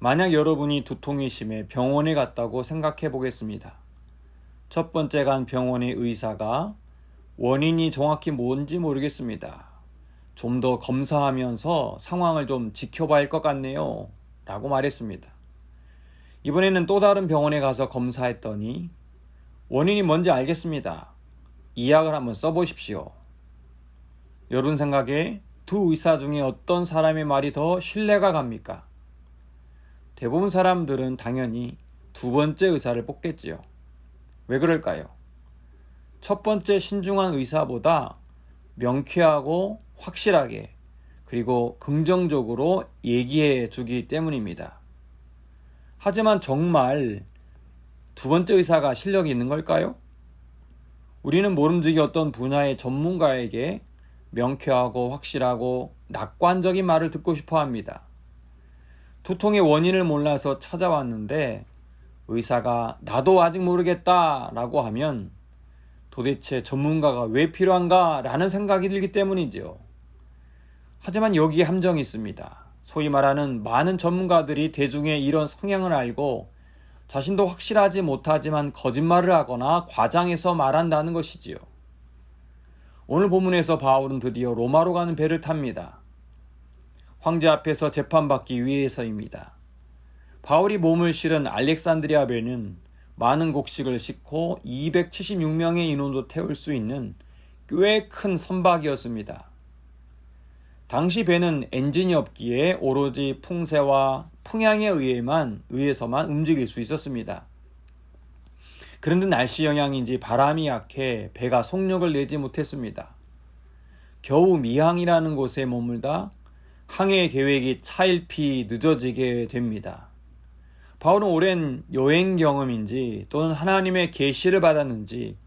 만약 여러분이 두통이 심해 병원에 갔다고 생각해 보겠습니다. 첫 번째 간 병원의 의사가 원인이 정확히 뭔지 모르겠습니다. 좀 더 검사하면서 상황을 좀 지켜봐야 할 것 같네요. 라고 말했습니다. 이번에는 또 다른 병원에 가서 검사했더니 원인이 뭔지 알겠습니다. 이 약을 한번 써보십시오. 여러분 생각에 두 의사 중에 어떤 사람의 말이 더 신뢰가 갑니까? 대부분 사람들은 당연히 두 번째 의사를 뽑겠지요. 왜 그럴까요? 첫 번째 신중한 의사보다 명쾌하고 확실하게 그리고 긍정적으로 얘기해 주기 때문입니다. 하지만 정말 두 번째 의사가 실력이 있는 걸까요? 우리는 모름지기 어떤 분야의 전문가에게 명쾌하고 확실하고 낙관적인 말을 듣고 싶어 합니다. 두통의 원인을 몰라서 찾아왔는데 의사가 나도 아직 모르겠다 라고 하면 도대체 전문가가 왜 필요한가 라는 생각이 들기 때문이죠. 하지만 여기에 함정이 있습니다. 소위 말하는 많은 전문가들이 대중의 이런 성향을 알고 자신도 확실하지 못하지만 거짓말을 하거나 과장해서 말한다는 것이지요. 오늘 본문에서 바울은 드디어 로마로 가는 배를 탑니다. 황제 앞에서 재판받기 위해서입니다. 바울이 몸을 실은 알렉산드리아 배는 많은 곡식을 싣고 276명의 인원도 태울 수 있는 꽤 큰 선박이었습니다. 당시 배는 엔진이 없기에 오로지 풍세와 풍향에 의해서만 움직일 수 있었습니다. 그런데 날씨 영향인지 바람이 약해 배가 속력을 내지 못했습니다. 겨우 미항이라는 곳에 머물다 항해 계획이 차일피 늦어지게 됩니다. 바울은 오랜 여행 경험인지 또는 하나님의 계시를 받았는지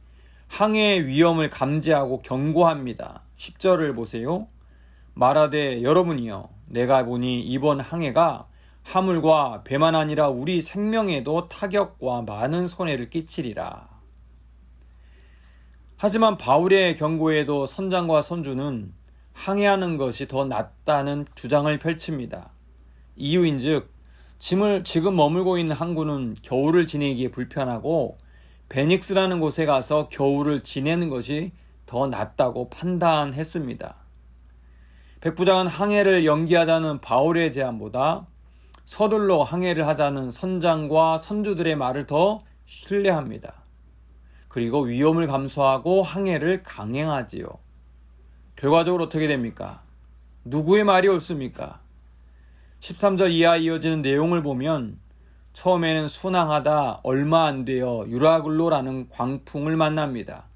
항해의 위험을 감지하고 경고합니다. 10절을 보세요. 말하되 여러분이여 내가 보니 이번 항해가 화물과 배만 아니라 우리 생명에도 타격과 많은 손해를 끼치리라. 하지만 바울의 경고에도 선장과 선주는 항해하는 것이 더 낫다는 주장을 펼칩니다. 이유인즉 지금 머물고 있는 항구는 겨울을 지내기에 불편하고 베닉스라는 곳에 가서 겨울을 지내는 것이 더 낫다고 판단했습니다. 백부장은 항해를 연기하자는 바울의 제안보다 서둘러 항해를 하자는 선장과 선주들의 말을 더 신뢰합니다. 그리고 위험을 감수하고 항해를 강행하지요. 결과적으로 어떻게 됩니까? 누구의 말이 옳습니까? 13절 이하 이어지는 내용을 보면 처음에는 순항하다 얼마 안 되어 유라굴로라는 광풍을 만납니다.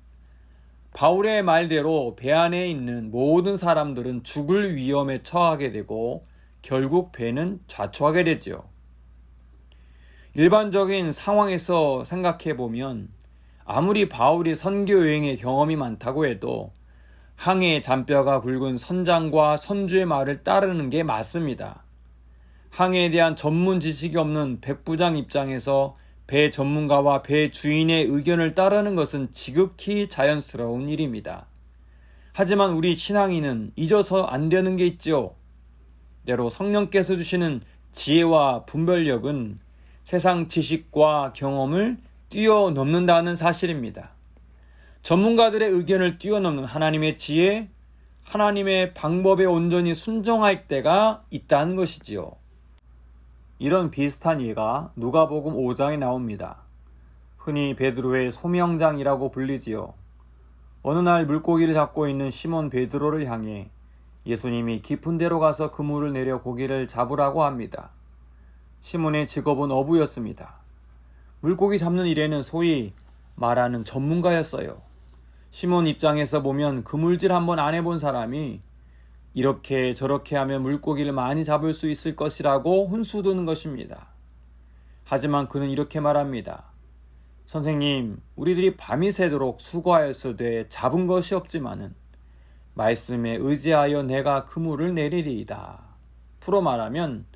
바울의 말대로 배 안에 있는 모든 사람들은 죽을 위험에 처하게 되고 결국 배는 좌초하게 되죠. 일반적인 상황에서 생각해 보면 아무리 바울이 선교 여행의 경험이 많다고 해도 항해의 잔뼈가 굵은 선장과 선주의 말을 따르는 게 맞습니다. 항해에 대한 전문 지식이 없는 백부장 입장에서 배 전문가와 배 주인의 의견을 따르는 것은 지극히 자연스러운 일입니다. 하지만 우리 신앙인은 잊어서 안 되는 게 있죠. 때로 성령께서 주시는 지혜와 분별력은 세상 지식과 경험을 뛰어넘는다는 사실입니다. 전문가들의 의견을 뛰어넘는 하나님의 지혜, 하나님의 방법에 온전히 순종할 때가 있다는 것이지요. 이런 비슷한 예가 누가복음 5장에 나옵니다. 흔히 베드로의 소명장이라고 불리지요. 어느 날 물고기를 잡고 있는 시몬 베드로를 향해 예수님이 깊은 데로 가서 그물을 내려 고기를 잡으라고 합니다. 시몬의 직업은 어부였습니다. 물고기 잡는 일에는 소위 말하는 전문가였어요. 시몬 입장에서 보면 그물질 한번 안 해본 사람이 이렇게 저렇게 하면 물고기를 많이 잡을 수 있을 것이라고 훈수두는 것입니다. 하지만 그는 이렇게 말합니다. 선생님, 우리들이 밤이 새도록 수고하였으되 잡은 것이 없지만은 말씀에 의지하여 내가 그물을 내리리이다. 풀어 말하면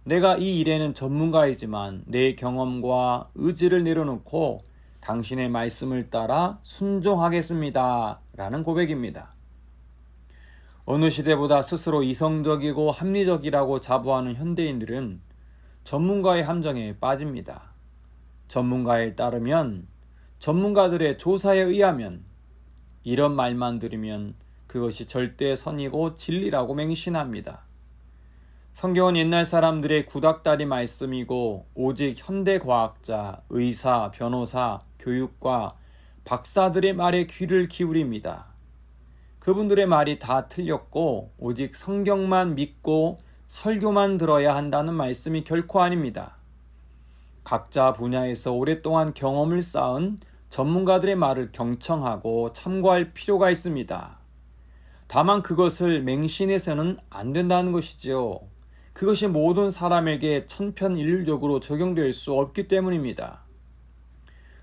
내가 이 일에는 전문가이지만 내 경험과 의지를 내려놓고 당신의 말씀을 따라 순종하겠습니다. 라는 고백입니다. 어느 시대보다 스스로 이성적이고 합리적이라고 자부하는 현대인들은 전문가의 함정에 빠집니다. 전문가에 따르면, 전문가들의 조사에 의하면, 이런 말만 들으면 그것이 절대 선이고 진리라고 맹신합니다. 성경은 옛날 사람들의 구닥다리 말씀이고 오직 현대과학자, 의사, 변호사, 교육과 박사들의 말에 귀를 기울입니다. 그분들의 말이 다 틀렸고 오직 성경만 믿고 설교만 들어야 한다는 말씀이 결코 아닙니다. 각자 분야에서 오랫동안 경험을 쌓은 전문가들의 말을 경청하고 참고할 필요가 있습니다. 다만 그것을 맹신해서는 안 된다는 것이지요. 그것이 모든 사람에게 천편일률적으로 적용될 수 없기 때문입니다.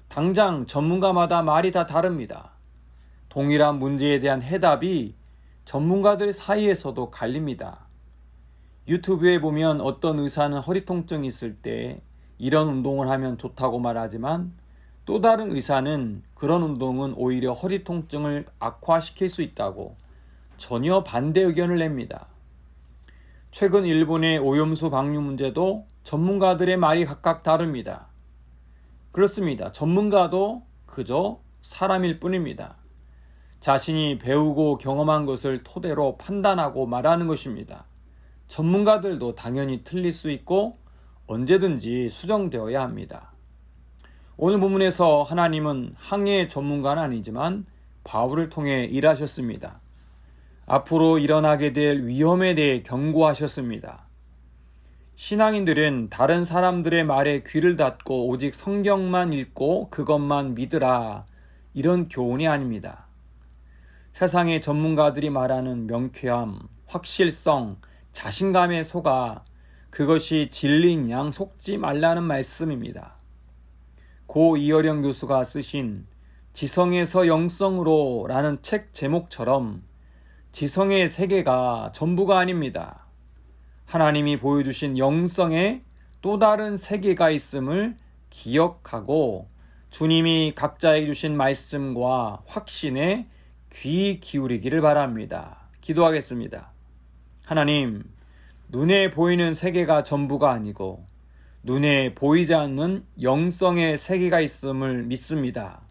당장 전문가마다 말이 다 다릅니다. 동일한 문제에 대한 해답이 전문가들 사이에서도 갈립니다. 유튜브에 보면 어떤 의사는 허리 통증이 있을 때 이런 운동을 하면 좋다고 말하지만 또 다른 의사는 그런 운동은 오히려 허리 통증을 악화시킬 수 있다고 전혀 반대 의견을 냅니다. 최근 일본의 오염수 방류 문제도 전문가들의 말이 각각 다릅니다. 그렇습니다. 전문가도 그저 사람일 뿐입니다. 자신이 배우고 경험한 것을 토대로 판단하고 말하는 것입니다. 전문가들도 당연히 틀릴 수 있고 언제든지 수정되어야 합니다. 오늘 본문에서 하나님은 항해 전문가는 아니지만 바울을 통해 일하셨습니다. 앞으로 일어나게 될 위험에 대해 경고하셨습니다. 신앙인들은 다른 사람들의 말에 귀를 닫고 오직 성경만 읽고 그것만 믿으라, 이런 교훈이 아닙니다. 세상의 전문가들이 말하는 명쾌함, 확실성, 자신감에 속아 그것이 진리인 양 속지 말라는 말씀입니다. 고 이어령 교수가 쓰신 지성에서 영성으로 라는 책 제목처럼 지성의 세계가 전부가 아닙니다. 하나님이 보여주신 영성에 또 다른 세계가 있음을 기억하고 주님이 각자에게 주신 말씀과 확신에 귀 기울이기를 바랍니다. 기도하겠습니다. 하나님, 눈에 보이는 세계가 전부가 아니고 눈에 보이지 않는 영성의 세계가 있음을 믿습니다.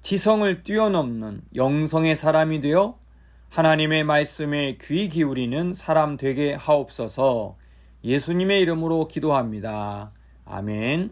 지성을 뛰어넘는 영성의 사람이 되어 하나님의 말씀에 귀 기울이는 사람 되게 하옵소서. 예수님의 이름으로 기도합니다. 아멘.